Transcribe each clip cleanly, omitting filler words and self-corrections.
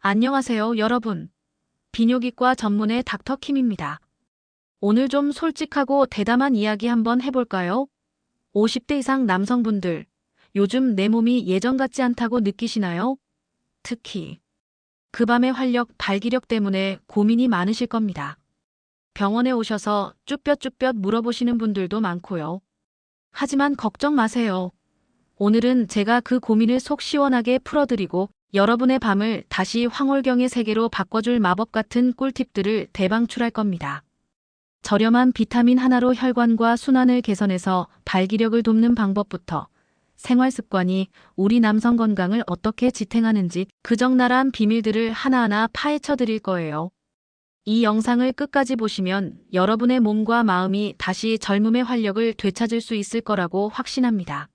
안녕하세요, 여러분. 비뇨기과 전문의 닥터킴입니다. 오늘 좀 솔직하고 대담한 이야기 한번 해볼까요? 50대 이상 남성분들, 요즘 내 몸이 예전 같지 않다고 느끼시나요? 특히 그 밤의 활력, 발기력 때문에 고민이 많으실 겁니다. 병원에 오셔서 쭈뼛쭈뼛 물어보시는 분들도 많고요. 하지만 걱정 마세요. 오늘은 제가 그 고민을 속 시원하게 풀어드리고 여러분의 밤을 다시 황홀경의 세계로 바꿔줄 마법 같은 꿀팁들을 대방출할 겁니다. 저렴한 비타민 하나로 혈관과 순환을 개선해서 발기력을 돕는 방법부터 생활 습관이 우리 남성 건강을 어떻게 지탱하는지 그 적나라한 비밀들을 하나하나 파헤쳐 드릴 거예요. 이 영상을 끝까지 보시면 여러분의 몸과 마음이 다시 젊음의 활력을 되찾을 수 있을 거라고 확신합니다.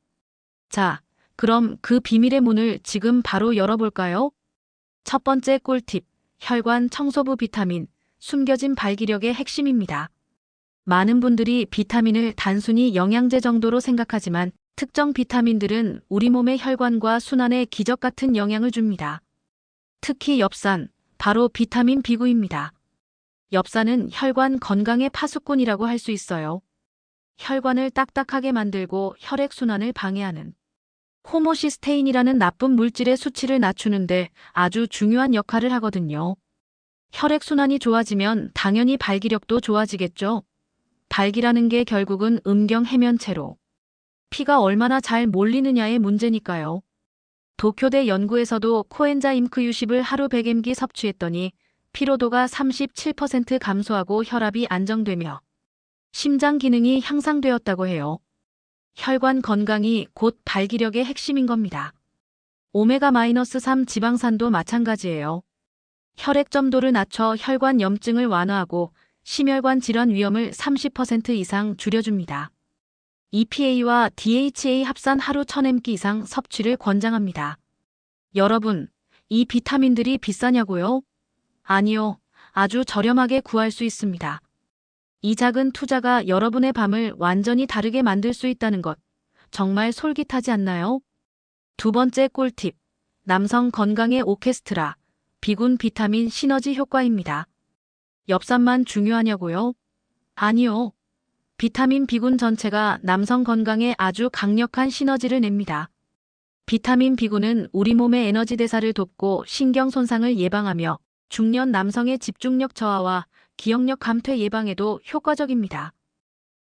자, 그럼 그 비밀의 문을 지금 바로 열어볼까요? 첫 번째 꿀팁, 혈관 청소부 비타민, 숨겨진 발기력의 핵심입니다. 많은 분들이 비타민을 단순히 영양제 정도로 생각하지만 특정 비타민들은 우리 몸의 혈관과 순환에 기적 같은 영향을 줍니다. 특히 엽산, 바로 비타민 B9입니다. 엽산은 혈관 건강의 파수꾼이라고 할 수 있어요. 혈관을 딱딱하게 만들고 혈액순환을 방해하는 호모시스테인이라는 나쁜 물질의 수치를 낮추는데 아주 중요한 역할을 하거든요. 혈액순환이 좋아지면 당연히 발기력도 좋아지겠죠. 발기라는 게 결국은 음경 해면체로 피가 얼마나 잘 몰리느냐의 문제니까요. 도쿄대 연구에서도 코엔자임 Q10을 하루 100mg 섭취했더니 피로도가 37% 감소하고 혈압이 안정되며 심장 기능이 향상되었다고 해요. 혈관 건강이 곧 발기력의 핵심인 겁니다. 오메가-3 지방산도 마찬가지예요. 혈액 점도를 낮춰 혈관 염증을 완화하고 심혈관 질환 위험을 30% 이상 줄여줍니다. EPA와 DHA 합산 하루 1000mg 이상 섭취를 권장합니다. 여러분, 이 비타민들이 비싸냐고요? 아니요, 아주 저렴하게 구할 수 있습니다. 이 작은 투자가 여러분의 밤을 완전히 다르게 만들 수 있다는 것, 정말 솔깃하지 않나요? 두 번째 꿀팁, 남성 건강의 오케스트라, 비군 비타민 시너지 효과입니다. 엽산만 중요하냐고요? 아니요. 비타민 비군 전체가 남성 건강에 아주 강력한 시너지를 냅니다. 비타민 비군은 우리 몸의 에너지 대사를 돕고 신경 손상을 예방하며 중년 남성의 집중력 저하와 기억력 감퇴 예방에도 효과적입니다.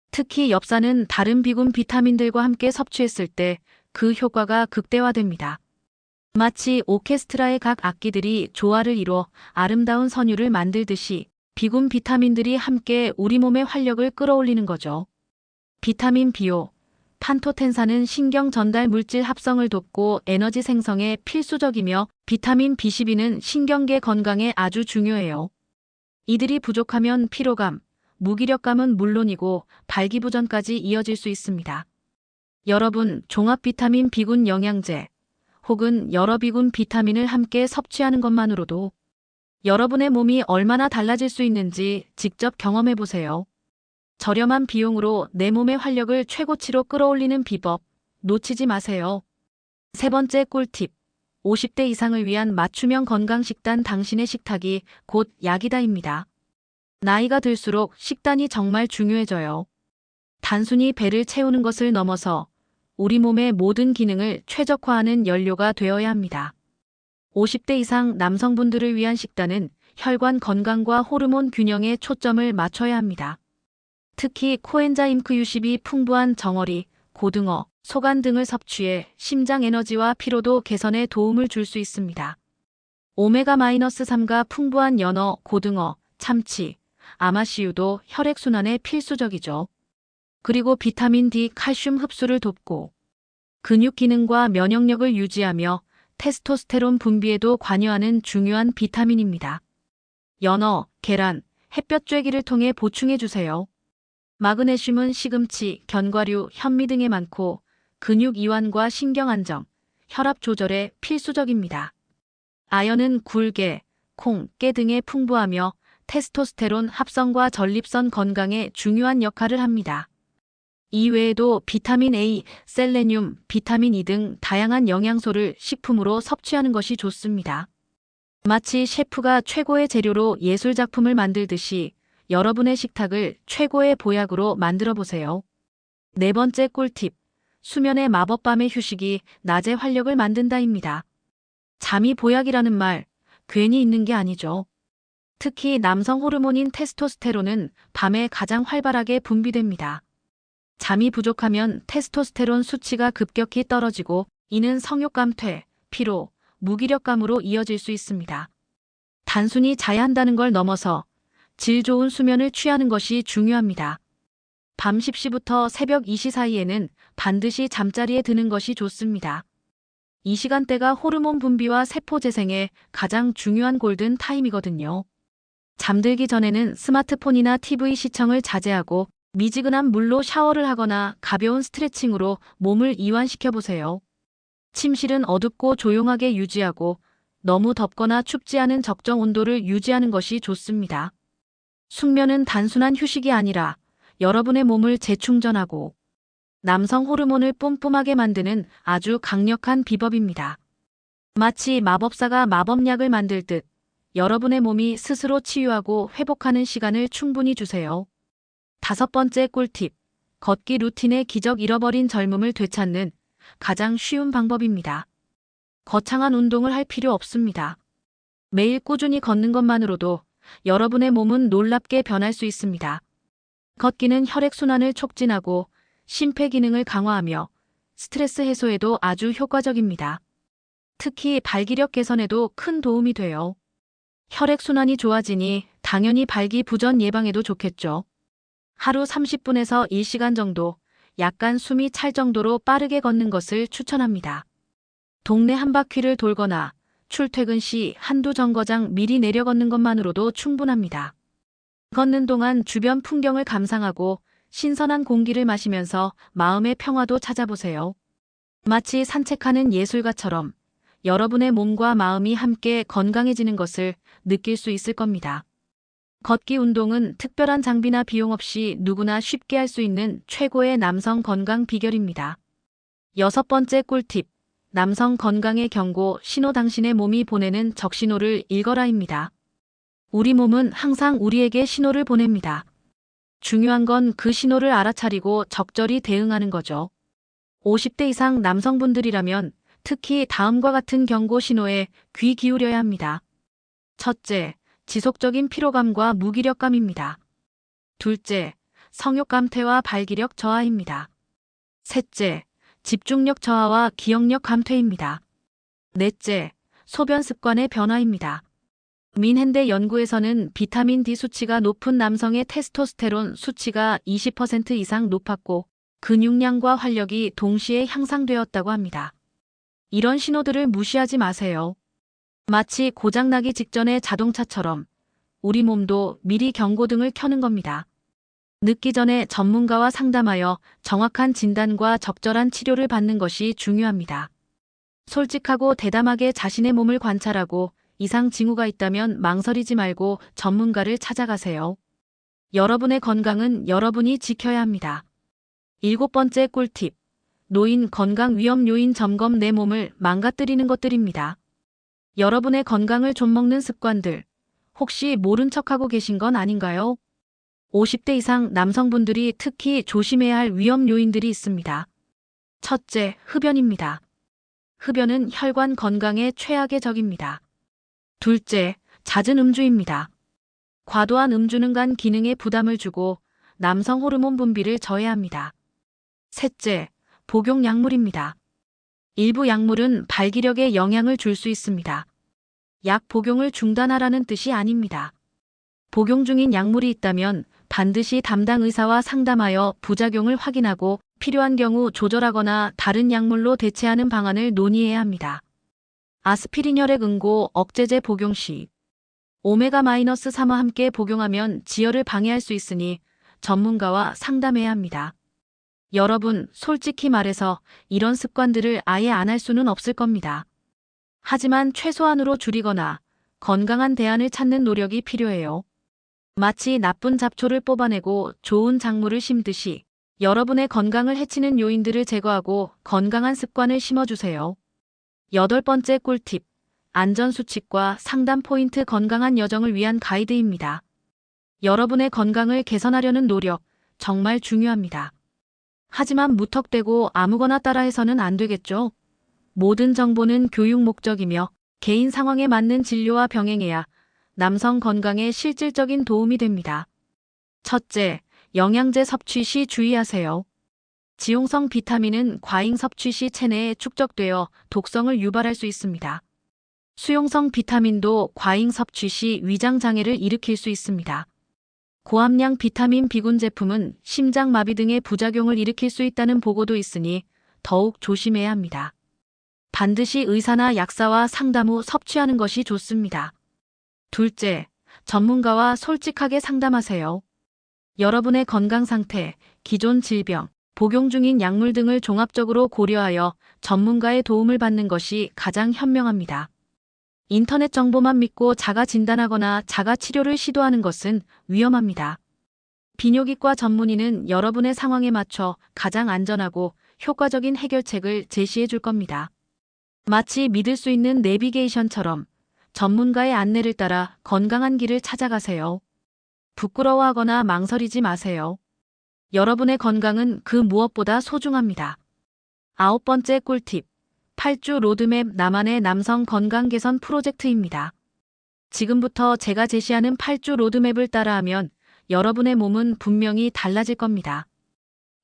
특히 엽산은 다른 비군 비타민들과 함께 섭취했을 때 그 효과가 극대화됩니다. 마치 오케스트라의 각 악기들이 조화를 이뤄 아름다운 선율을 만들듯이 비군 비타민들이 함께 우리 몸의 활력을 끌어올리는 거죠. 비타민 B5, 판토텐산은 신경 전달 물질 합성을 돕고 에너지 생성에 필수적이며 비타민 B12는 신경계 건강에 아주 중요해요. 이들이 부족하면 피로감, 무기력감은 물론이고 발기부전까지 이어질 수 있습니다. 여러분, 종합 비타민 비군 영양제 혹은 여러 비군 비타민을 함께 섭취하는 것만으로도 여러분의 몸이 얼마나 달라질 수 있는지 직접 경험해 보세요. 저렴한 비용으로 내 몸의 활력을 최고치로 끌어올리는 비법 놓치지 마세요. 세 번째 꿀팁, 50대 이상을 위한 맞춤형 건강식단 당신의 식탁이 곧 약이다입니다. 나이가 들수록 식단이 정말 중요해져요. 단순히 배를 채우는 것을 넘어서 우리 몸의 모든 기능을 최적화하는 연료가 되어야 합니다. 50대 이상 남성분들을 위한 식단은 혈관 건강과 호르몬 균형에 초점을 맞춰야 합니다. 특히 코엔자임 Q10이 풍부한 정어리, 고등어, 소간 등을 섭취해 심장 에너지와 피로도 개선에 도움을 줄 수 있습니다. 오메가-3가 풍부한 연어, 고등어, 참치, 아마씨유도 혈액순환에 필수적이죠. 그리고 비타민 D, 칼슘 흡수를 돕고 근육 기능과 면역력을 유지하며 테스토스테론 분비에도 관여하는 중요한 비타민입니다. 연어, 계란, 햇볕 쬐기를 통해 보충해 주세요. 마그네슘은 시금치, 견과류, 현미 등에 많고 근육 이완과 신경 안정, 혈압 조절에 필수적입니다. 아연은 굴, 콩, 깨 등에 풍부하며 테스토스테론 합성과 전립선 건강에 중요한 역할을 합니다. 이 외에도 비타민 A, 셀레늄, 비타민 E 등 다양한 영양소를 식품으로 섭취하는 것이 좋습니다. 마치 셰프가 최고의 재료로 예술 작품을 만들듯이 여러분의 식탁을 최고의 보약으로 만들어 보세요. 네 번째 꿀팁. 수면의 마법밤의 휴식이 낮의 활력을 만든다입니다. 잠이 보약이라는 말, 괜히 있는 게 아니죠. 특히 남성 호르몬인 테스토스테론은 밤에 가장 활발하게 분비됩니다. 잠이 부족하면 테스토스테론 수치가 급격히 떨어지고 이는 성욕 감퇴, 피로, 무기력감으로 이어질 수 있습니다. 단순히 자야 한다는 걸 넘어서 질 좋은 수면을 취하는 것이 중요합니다. 밤 10시부터 새벽 2시 사이에는 반드시 잠자리에 드는 것이 좋습니다. 이 시간대가 호르몬 분비와 세포 재생에 가장 중요한 골든 타임이거든요. 잠들기 전에는 스마트폰이나 TV 시청을 자제하고 미지근한 물로 샤워를 하거나 가벼운 스트레칭으로 몸을 이완시켜 보세요. 침실은 어둡고 조용하게 유지하고 너무 덥거나 춥지 않은 적정 온도를 유지하는 것이 좋습니다. 숙면은 단순한 휴식이 아니라 여러분의 몸을 재충전하고 남성 호르몬을 뿜뿜하게 만드는 아주 강력한 비법입니다. 마치 마법사가 마법약을 만들 듯 여러분의 몸이 스스로 치유하고 회복하는 시간을 충분히 주세요. 다섯 번째 꿀팁. 걷기 루틴의 기적. 잃어버린 젊음을 되찾는 가장 쉬운 방법입니다. 거창한 운동을 할 필요 없습니다. 매일 꾸준히 걷는 것만으로도 여러분의 몸은 놀랍게 변할 수 있습니다. 걷기는 혈액순환을 촉진하고 심폐기능을 강화하며 스트레스 해소에도 아주 효과적입니다. 특히 발기력 개선에도 큰 도움이 돼요. 혈액순환이 좋아지니 당연히 발기부전 예방에도 좋겠죠. 하루 30분에서 1시간 정도, 약간 숨이 찰 정도로 빠르게 걷는 것을 추천합니다. 동네 한 바퀴를 돌거나 출퇴근 시 한두 정거장 미리 내려 걷는 것만으로도 충분합니다. 걷는 동안 주변 풍경을 감상하고 신선한 공기를 마시면서 마음의 평화도 찾아보세요. 마치 산책하는 예술가처럼 여러분의 몸과 마음이 함께 건강해지는 것을 느낄 수 있을 겁니다. 걷기 운동은 특별한 장비나 비용 없이 누구나 쉽게 할 수 있는 최고의 남성 건강 비결입니다. 여섯 번째 꿀팁. 남성 건강의 경고 신호. 당신의 몸이 보내는 적신호를 읽어라입니다. 우리 몸은 항상 우리에게 신호를 보냅니다. 중요한 건 그 신호를 알아차리고 적절히 대응하는 거죠. 50대 이상 남성분들이라면 특히 다음과 같은 경고 신호에 귀 기울여야 합니다. 첫째, 지속적인 피로감과 무기력감입니다. 둘째, 성욕 감퇴와 발기력 저하입니다. 셋째, 집중력 저하와 기억력 감퇴입니다. 넷째, 소변 습관의 변화입니다. 민헨대 연구에서는 비타민 D 수치가 높은 남성의 테스토스테론 수치가 20% 이상 높았고 근육량과 활력이 동시에 향상되었다고 합니다. 이런 신호들을 무시하지 마세요. 마치 고장나기 직전의 자동차처럼 우리 몸도 미리 경고등을 켜는 겁니다. 늦기 전에 전문가와 상담하여 정확한 진단과 적절한 치료를 받는 것이 중요합니다. 솔직하고 대담하게 자신의 몸을 관찰하고 이상 징후가 있다면 망설이지 말고 전문가를 찾아가세요. 여러분의 건강은 여러분이 지켜야 합니다. 일곱 번째 꿀팁. 노인 건강 위험 요인 점검. 내 몸을 망가뜨리는 것들입니다. 여러분의 건강을 좀먹는 습관들, 혹시 모른 척하고 계신 건 아닌가요? 50대 이상 남성분들이 특히 조심해야 할 위험 요인들이 있습니다. 첫째, 흡연입니다. 흡연은 혈관 건강에 최악의 적입니다. 둘째, 잦은 음주입니다. 과도한 음주는 간 기능에 부담을 주고 남성 호르몬 분비를 저해합니다. 셋째, 복용 약물입니다. 일부 약물은 발기력에 영향을 줄 수 있습니다. 약 복용을 중단하라는 뜻이 아닙니다. 복용 중인 약물이 있다면 반드시 담당 의사와 상담하여 부작용을 확인하고 필요한 경우 조절하거나 다른 약물로 대체하는 방안을 논의해야 합니다. 아스피린 혈액 응고 억제제 복용 시 오메가-3와 함께 복용하면 지혈을 방해할 수 있으니 전문가와 상담해야 합니다. 여러분, 솔직히 말해서 이런 습관들을 아예 안 할 수는 없을 겁니다. 하지만 최소한으로 줄이거나 건강한 대안을 찾는 노력이 필요해요. 마치 나쁜 잡초를 뽑아내고 좋은 작물을 심듯이 여러분의 건강을 해치는 요인들을 제거하고 건강한 습관을 심어주세요. 여덟 번째 꿀팁. 안전수칙과 상담 포인트 건강한 여정을 위한 가이드입니다. 여러분의 건강을 개선하려는 노력, 정말 중요합니다. 하지만 무턱대고 아무거나 따라해서는 안 되겠죠? 모든 정보는 교육 목적이며 개인 상황에 맞는 진료와 병행해야 남성 건강에 실질적인 도움이 됩니다. 첫째, 영양제 섭취 시 주의하세요. 지용성 비타민은 과잉 섭취 시 체내에 축적되어 독성을 유발할 수 있습니다. 수용성 비타민도 과잉 섭취 시 위장 장애를 일으킬 수 있습니다. 고함량 비타민 B군 제품은 심장마비 등의 부작용을 일으킬 수 있다는 보고도 있으니 더욱 조심해야 합니다. 반드시 의사나 약사와 상담 후 섭취하는 것이 좋습니다. 둘째, 전문가와 솔직하게 상담하세요. 여러분의 건강 상태, 기존 질병, 복용 중인 약물 등을 종합적으로 고려하여 전문가의 도움을 받는 것이 가장 현명합니다. 인터넷 정보만 믿고 자가 진단하거나 자가 치료를 시도하는 것은 위험합니다. 비뇨기과 전문의는 여러분의 상황에 맞춰 가장 안전하고 효과적인 해결책을 제시해 줄 겁니다. 마치 믿을 수 있는 내비게이션처럼 전문가의 안내를 따라 건강한 길을 찾아가세요. 부끄러워하거나 망설이지 마세요. 여러분의 건강은 그 무엇보다 소중합니다. 9번째 꿀팁. 8주 로드맵 나만의 남성 건강 개선 프로젝트입니다. 지금부터 제가 제시하는 8주 로드맵을 따라하면 여러분의 몸은 분명히 달라질 겁니다.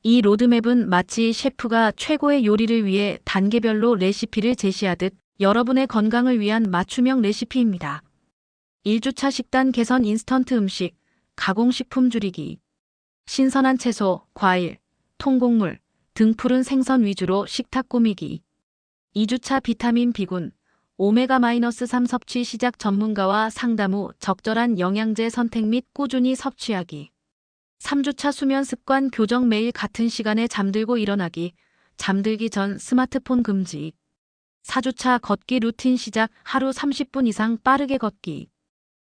이 로드맵은 마치 셰프가 최고의 요리를 위해 단계별로 레시피를 제시하듯 여러분의 건강을 위한 맞춤형 레시피입니다. 1주차 식단 개선 인스턴트 음식, 가공식품 줄이기. 신선한 채소, 과일, 통곡물, 등 푸른 생선 위주로 식탁 꾸미기. 2주차 비타민 B군, 오메가-3 섭취 시작 전문가와 상담 후 적절한 영양제 선택 및 꾸준히 섭취하기. 3주차 수면 습관 교정 매일 같은 시간에 잠들고 일어나기, 잠들기 전 스마트폰 금지. 4주차 걷기 루틴 시작 하루 30분 이상 빠르게 걷기.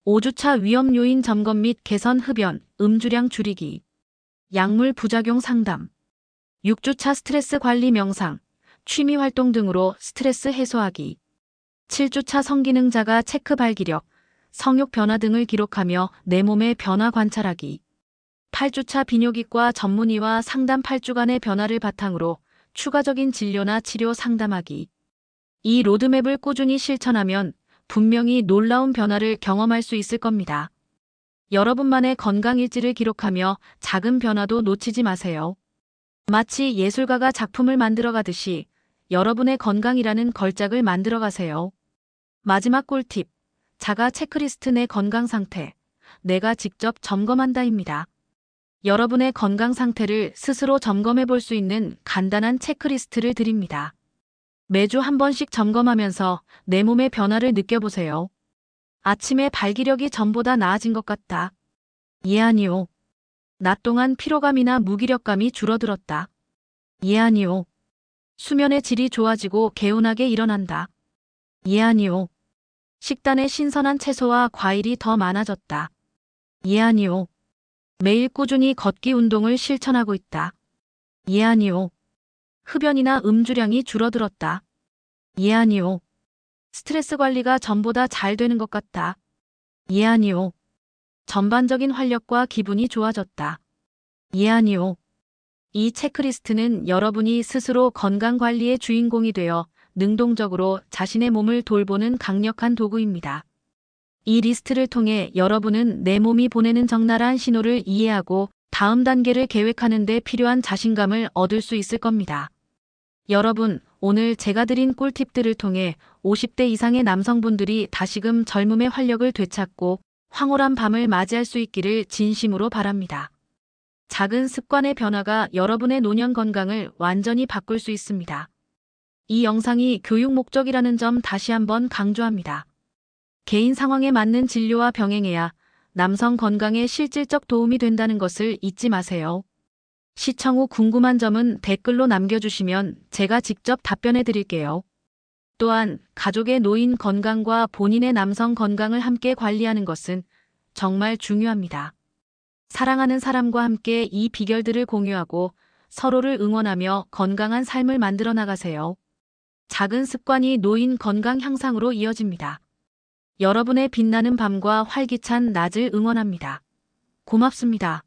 5주차 위험 요인 점검 및 개선 흡연, 음주량 줄이기. 약물 부작용 상담. 6주차 스트레스 관리 명상, 취미 활동 등으로 스트레스 해소하기. 7주차 성기능 자가 체크 발기력, 성욕 변화 등을 기록하며 내 몸의 변화 관찰하기. 8주차 비뇨기과 전문의와 상담 8주간의 변화를 바탕으로 추가적인 진료나 치료 상담하기. 이 로드맵을 꾸준히 실천하면 분명히 놀라운 변화를 경험할 수 있을 겁니다. 여러분만의 건강 일지를 기록하며 작은 변화도 놓치지 마세요. 마치 예술가가 작품을 만들어가듯이 여러분의 건강이라는 걸작을 만들어가세요. 마지막 꿀팁. 자가 체크리스트 내 건강 상태. 내가 직접 점검한다입니다. 여러분의 건강 상태를 스스로 점검해 볼 수 있는 간단한 체크리스트를 드립니다. 매주 한 번씩 점검하면서 내 몸의 변화를 느껴보세요. 아침에 발기력이 전보다 나아진 것 같다. 예, 아니요. 낮 동안 피로감이나 무기력감이 줄어들었다. 예, 아니요. 수면의 질이 좋아지고 개운하게 일어난다. 예, 아니요. 식단에 신선한 채소와 과일이 더 많아졌다. 예, 아니요. 매일 꾸준히 걷기 운동을 실천하고 있다. 예, 아니요. 흡연이나 음주량이 줄어들었다. 예, 아니요. 스트레스 관리가 전보다 잘 되는 것 같다. 예, 아니요. 전반적인 활력과 기분이 좋아졌다. 예, 아니요. 이 체크리스트는 여러분이 스스로 건강관리의 주인공이 되어 능동적으로 자신의 몸을 돌보는 강력한 도구입니다. 이 리스트를 통해 여러분은 내 몸이 보내는 적나라한 신호를 이해하고 다음 단계를 계획하는 데 필요한 자신감을 얻을 수 있을 겁니다. 여러분, 오늘 제가 드린 꿀팁들을 통해 50대 이상의 남성분들이 다시금 젊음의 활력을 되찾고 황홀한 밤을 맞이할 수 있기를 진심으로 바랍니다. 작은 습관의 변화가 여러분의 노년 건강을 완전히 바꿀 수 있습니다. 이 영상이 교육 목적이라는 점 다시 한번 강조합니다. 개인 상황에 맞는 진료와 병행해야 남성 건강에 실질적 도움이 된다는 것을 잊지 마세요. 시청 후 궁금한 점은 댓글로 남겨주시면 제가 직접 답변해 드릴게요. 또한 가족의 노인 건강과 본인의 남성 건강을 함께 관리하는 것은 정말 중요합니다. 사랑하는 사람과 함께 이 비결들을 공유하고 서로를 응원하며 건강한 삶을 만들어 나가세요. 작은 습관이 노인 건강 향상으로 이어집니다. 여러분의 빛나는 밤과 활기찬 낮을 응원합니다. 고맙습니다.